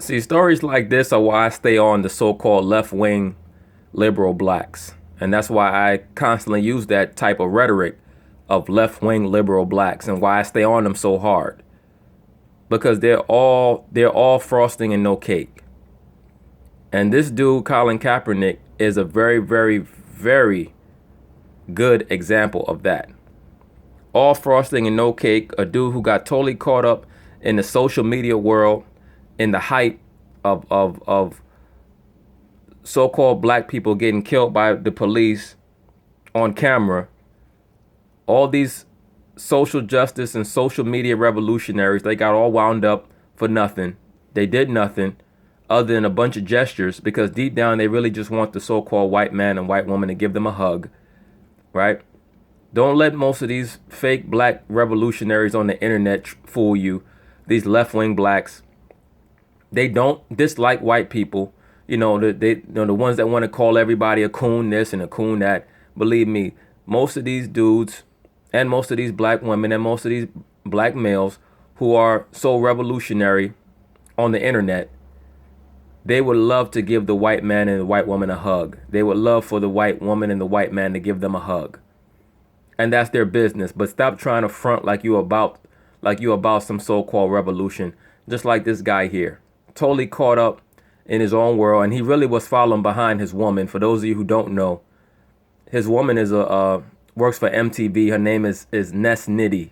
See, stories like this are why I stay on the so-called left-wing liberal blacks. And that's why I constantly use that type of rhetoric of left-wing liberal blacks and why I stay on them so hard. Because they're all frosting and no cake. And this dude, Colin Kaepernick, is a very, very, very good example of that. All frosting and no cake, a dude who got totally caught up in the social media world, in the hype of so-called black people getting killed by the police on camera. All these social justice and social media revolutionaries, they got all wound up for nothing. They did nothing other than a bunch of gestures, because deep down they really just want the so-called white man and white woman to give them a hug, right? Don't let most of these fake black revolutionaries on the internet fool you. These left-wing blacks, they don't dislike white people. The ones that want to call everybody a coon this and a coon that. Believe me, most of these dudes and most of these black women and most of these black males who are so revolutionary on the internet, they would love to give the white man and the white woman a hug. They would love for the white woman and the white man to give them a hug. And that's their business. But stop trying to front like you about some so-called revolution. Just like this guy here. Totally caught up in his own world. And he really was following behind his woman. For those of you who don't know, his woman is works for MTV. Her name is Ness Nitty.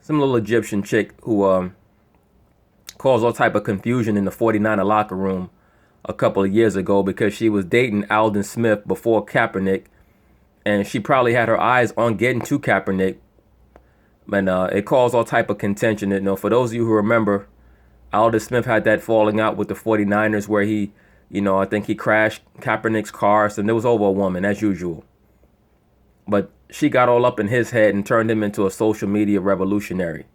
Some little Egyptian chick who caused all type of confusion in the 49er locker room a couple of years ago because she was dating Alden Smith before Kaepernick. And she probably had her eyes on getting to Kaepernick. And it caused all type of contention. For those of you who remember, Alden Smith had that falling out with the 49ers where he, I think he crashed Kaepernick's car. And it was over a woman, as usual. But she got all up in his head and turned him into a social media revolutionary.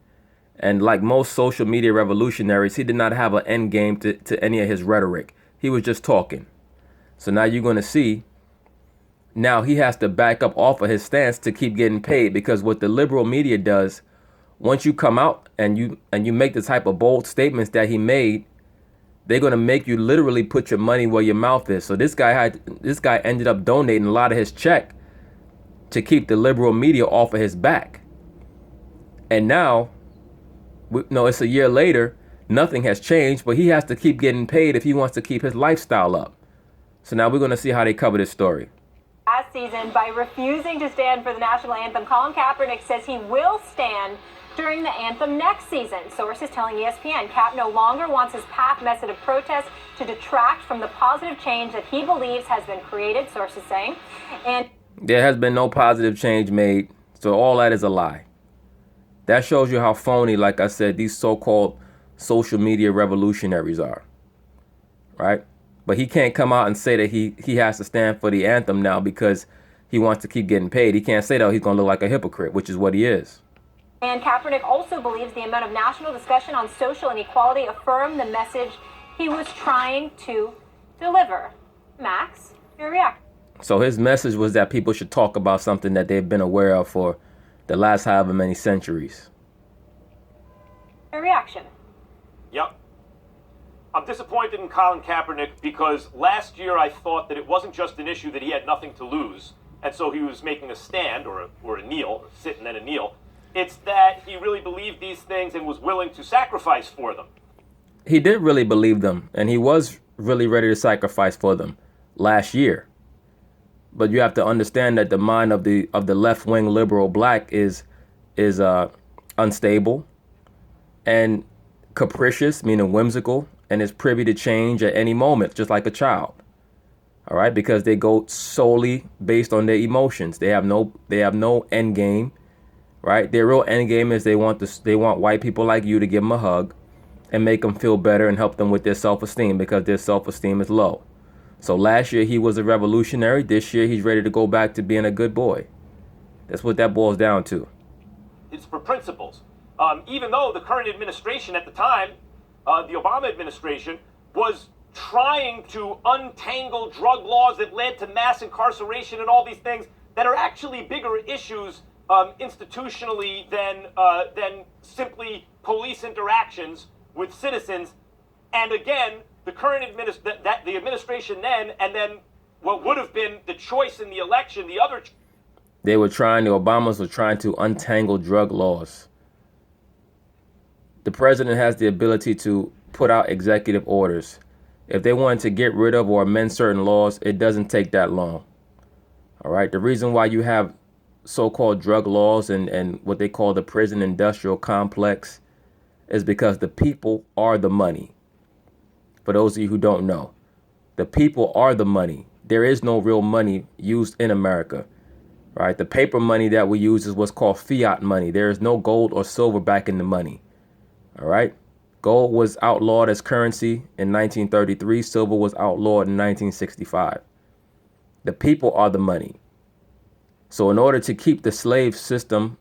And like most social media revolutionaries, he did not have an end game to any of his rhetoric. He was just talking. So now you're going to see, now he has to back up off of his stance to keep getting paid, because what the liberal media does, once you come out and you make the type of bold statements that he made, they're going to make you literally put your money where your mouth is. So this guy ended up donating a lot of his check to keep the liberal media off of his back. And now, it's a year later, nothing has changed, but he has to keep getting paid if he wants to keep his lifestyle up. So now we're going to see how they cover this story. Last season, by refusing to stand for the national anthem, Colin Kaepernick says he will stand during the anthem next season. Sources telling ESPN Cap no longer wants his past method of protest to detract from the positive change that he believes has been created, sources saying. And there has been no positive change made, so all that is a lie. That shows you how phony, like I said, these so-called social media revolutionaries are, right? But he can't come out and say that he has to stand for the anthem now because he wants to keep getting paid. He can't say that, he's going to look like a hypocrite, which is what he is. And Kaepernick also believes the amount of national discussion on social inequality affirmed the message he was trying to deliver. Max, your reaction? So his message was that people should talk about something that they've been aware of for the last however many centuries. Your reaction? Yep. I'm disappointed in Colin Kaepernick because last year I thought that it wasn't just an issue that he had nothing to lose, and so he was making a stand or a kneel, a sit and then a kneel. It's that he really believed these things and was willing to sacrifice for them. He did really believe them, and he was really ready to sacrifice for them last year. But you have to understand that the mind of the left-wing liberal black is unstable and capricious, meaning whimsical, and is privy to change at any moment, just like a child. All right, because they go solely based on their emotions. They have no end game, right? Their real end game is they want white people like you to give them a hug and make them feel better and help them with their self-esteem, because their self-esteem is low. So last year he was a revolutionary. This year he's ready to go back to being a good boy. That's what that boils down to. It's for principles. Even though the current administration at the time, the Obama administration, was trying to untangle drug laws that led to mass incarceration and all these things that are actually bigger issues institutionally than simply police interactions with citizens. And again, the current the administration then, and then what would have been the choice in the election, the Obamas were trying to untangle drug laws. The president has the ability to put out executive orders. If they wanted to get rid of or amend certain laws, it doesn't take that long. All right. The reason why you have so-called drug laws and what they call the prison industrial complex is because the people are the money. For those of you who don't know, the people are the money. There is no real money used in America. Right. The paper money that we use is what's called fiat money. There is no gold or silver backing the money. All right. Gold was outlawed as currency in 1933. Silver was outlawed in 1965. The people are the money. So in order to keep the slave system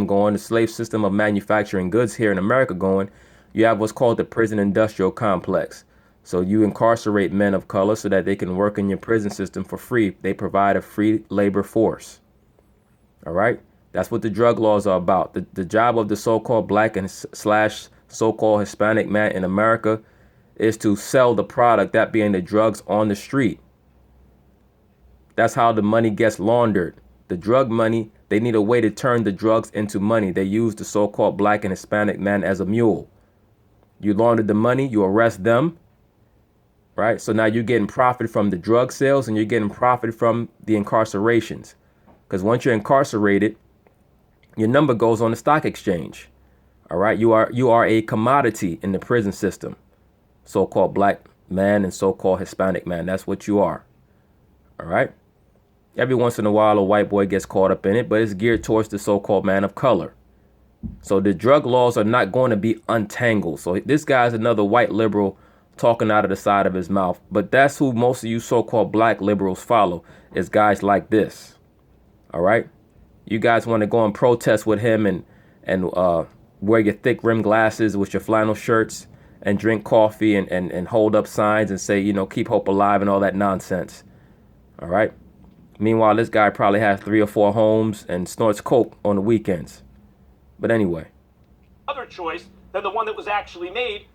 going, the slave system of manufacturing goods here in America going, you have what's called the prison industrial complex. So you incarcerate men of color so that they can work in your prison system for free. They provide a free labor force. All right. That's what the drug laws are about. The job of the so-called black and slash so-called Hispanic man in America is to sell the product, that being the drugs, on the street. That's how the money gets laundered. The drug money, they need a way to turn the drugs into money. They use the so-called black and Hispanic man as a mule. You launder the money, you arrest them, right? So now you're getting profit from the drug sales and you're getting profit from the incarcerations. Because once you're incarcerated, your number goes on the stock exchange. All right. You are a commodity in the prison system. So-called black man and so-called Hispanic man. That's what you are. All right. Every once in a while, a white boy gets caught up in it, but it's geared towards the so-called man of color. So the drug laws are not going to be untangled. So this guy's another white liberal talking out of the side of his mouth. But that's who most of you so-called black liberals follow, is guys like this. All right. You guys want to go and protest with him and wear your thick rim glasses with your flannel shirts and drink coffee and hold up signs and say, keep hope alive and all that nonsense. All right. Meanwhile, this guy probably has 3 or 4 homes and snorts coke on the weekends. But anyway. Other choice than the one that was actually made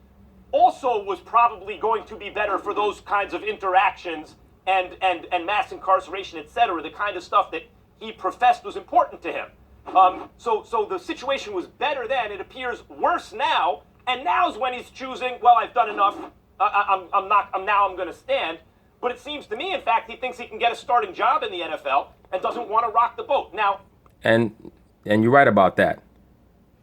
also was probably going to be better for those kinds of interactions and mass incarceration, etc., the kind of stuff that he professed was important to him. So the situation was better then. It appears worse now, and now's when he's choosing. Well, I've done enough. I'm going to stand. But it seems to me, in fact, he thinks he can get a starting job in the NFL and doesn't want to rock the boat now. And you're right about that.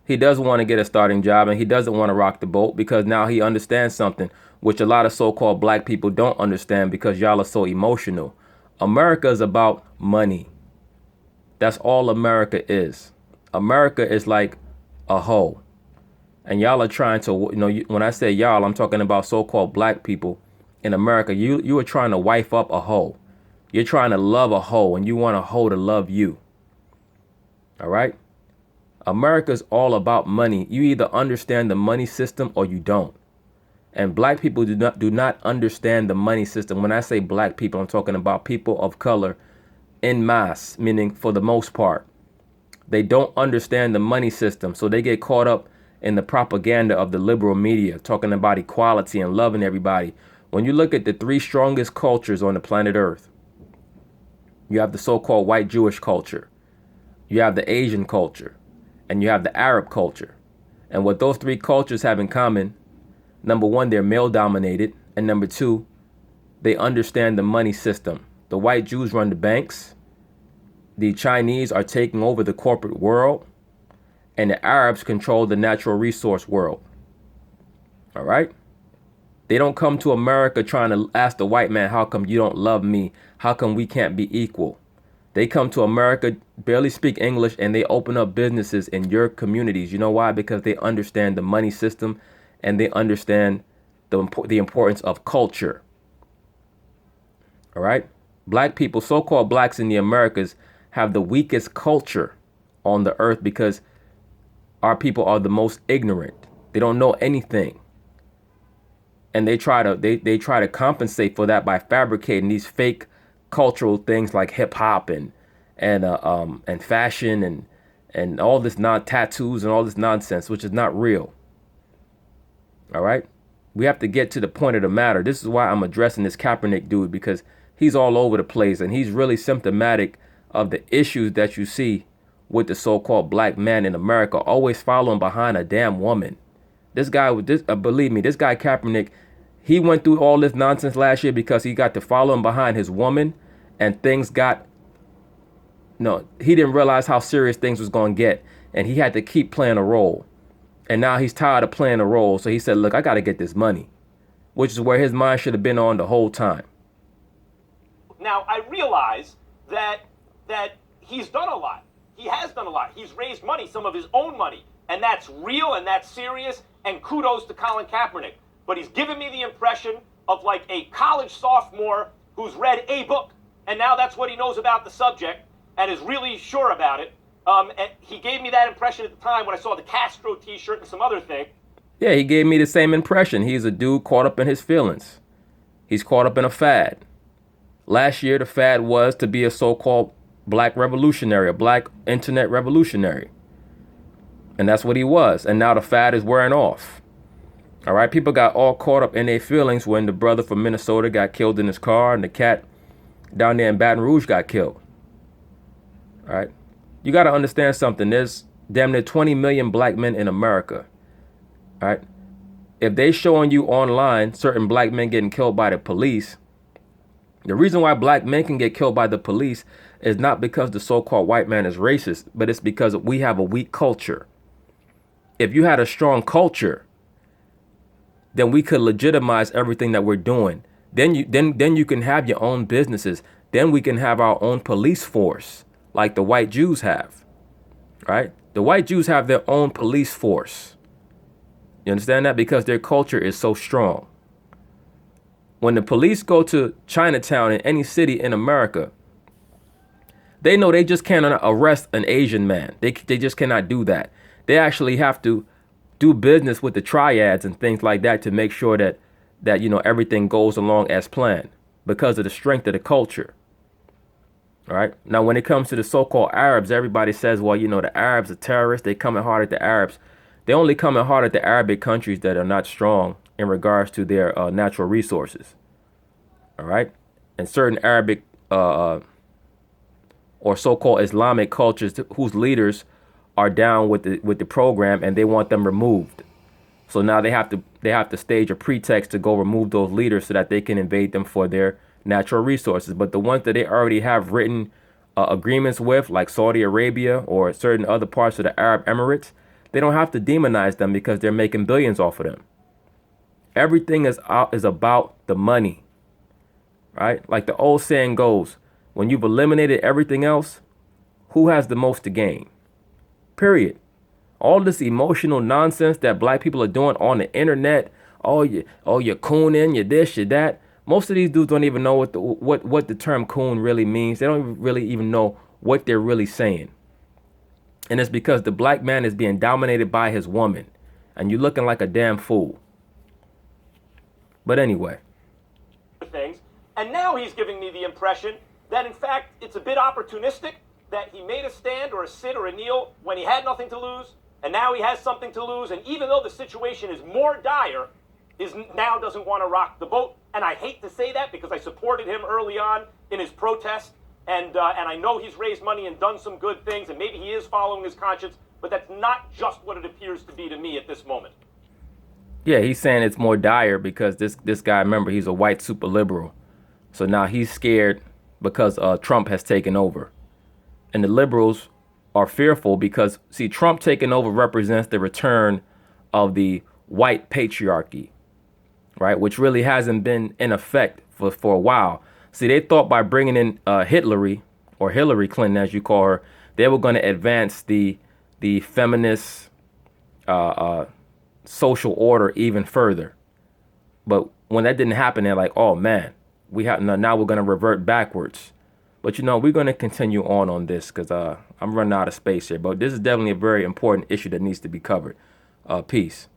He does want to get a starting job and he doesn't want to rock the boat because now he understands something which a lot of so-called black people don't understand because y'all are so emotional. America is about money. That's all America is. America is like a hoe. And y'all are trying to, when I say y'all, I'm talking about so-called black people in America. You are trying to wife up a hoe. You're trying to love a hoe and you want a hoe to love you. All right. America's all about money. You either understand the money system or you don't. And black people do not understand the money system. When I say black people, I'm talking about people of color en masse, meaning for the most part. They don't understand the money system. So they get caught up in the propaganda of the liberal media, talking about equality and loving everybody. When you look at the 3 strongest cultures on the planet Earth, you have the so-called white Jewish culture, you have the Asian culture, and you have the Arab culture. And what those 3 cultures have in common, number 1, they're male dominated. And number 2, they understand the money system. The white Jews run the banks. The Chinese are taking over the corporate world. And the Arabs control the natural resource world. All right. They don't come to America trying to ask the white man, how come you don't love me? How come we can't be equal? They come to America, barely speak English, and they open up businesses in your communities. You know why? Because they understand the money system and they understand the importance of culture. All right. Black people, so-called blacks in the Americas, have the weakest culture on the earth because our people are the most ignorant. They don't know anything. And they try to compensate for that by fabricating these fake cultural things like hip hop and fashion and all this tattoos and all this nonsense, which is not real. All right. We have to get to the point of the matter. This is why I'm addressing this Kaepernick dude, because he's all over the place and he's really symptomatic of the issues that you see with the so-called black man in America, always following behind a damn woman. This guy, believe me, this guy Kaepernick, he went through all this nonsense last year because he got to following behind his woman, and things got, no, he didn't realize how serious things was going to get, and he had to keep playing a role. And now he's tired of playing a role, so he said, look, I got to get this money, which is where his mind should have been on the whole time. Now, I realize that he's done a lot. He has done a lot. He's raised money, some of his own money, and that's real and that's serious, and kudos to Colin Kaepernick. But he's given me the impression of like a college sophomore who's read a book, and now that's what he knows about the subject and is really sure about it. And he gave me that impression at the time when I saw the Castro t-shirt and some other thing. Yeah, he gave me the same impression. He's a dude caught up in his feelings. He's caught up in a fad. Last year, the fad was to be a so-called black revolutionary, a black internet revolutionary. And that's what he was. And now the fad is wearing off. All right. People got all caught up in their feelings when the brother from Minnesota got killed in his car and the cat down there in Baton Rouge got killed. All right. You got to understand something. There's damn near 20 million black men in America. All right. If they showing you online certain black men getting killed by the police, the reason why black men can get killed by the police is not because the so-called white man is racist, but it's because we have a weak culture. If you had a strong culture, then we could legitimize everything that we're doing. Then you can have your own businesses. Then we can have our own police force like the white Jews have, right? The white Jews have their own police force. You understand that? Because their culture is so strong. When the police go to Chinatown in any city in America, they know they just cannot arrest an Asian man. They just cannot do that. They actually have to do business with the triads and things like that to make sure that everything goes along as planned because of the strength of the culture. All right. Now, when it comes to the so-called Arabs, everybody says, well, the Arabs are terrorists. They coming hard at the Arabs. They only coming hard at the Arabic countries that are not strong in regards to their natural resources. All right. And certain Arabic or so-called Islamic cultures whose leaders are down with the program and they want them removed. So now they have to stage a pretext to go remove those leaders so that they can invade them for their natural resources. But the ones that they already have written agreements with, like Saudi Arabia or certain other parts of the Arab Emirates, they don't have to demonize them because they're making billions off of them. Everything is about the money, right? Like the old saying goes, when you've eliminated everything else, who has the most to gain? Period. All this emotional nonsense that black people are doing on the internet, you're cooning, you're this, you're that. Most of these dudes don't even know what the term coon really means. They don't really even know what they're really saying. And it's because the black man is being dominated by his woman. And you're looking like a damn fool. But anyway. Things. And now he's giving me the impression that, in fact, it's a bit opportunistic, that he made a stand or a sit or a kneel when he had nothing to lose, and now he has something to lose, and even though the situation is more dire, now doesn't want to rock the boat. And I hate to say that because I supported him early on in his protest, and I know he's raised money and done some good things, and maybe he is following his conscience, but that's not just what it appears to be to me at this moment. Yeah, he's saying it's more dire because this guy, remember, he's a white super liberal. So now he's scared because Trump has taken over. And the liberals are fearful because, see, Trump taking over represents the return of the white patriarchy, right? Which really hasn't been in effect for a while. See, they thought by bringing in Hillary Clinton, as you call her, they were going to advance the feminist social order even further. But when that didn't happen, they're like, oh, man, now we're going to revert backwards. But, we're going to continue on this because I'm running out of space here. But this is definitely a very important issue that needs to be covered. Peace.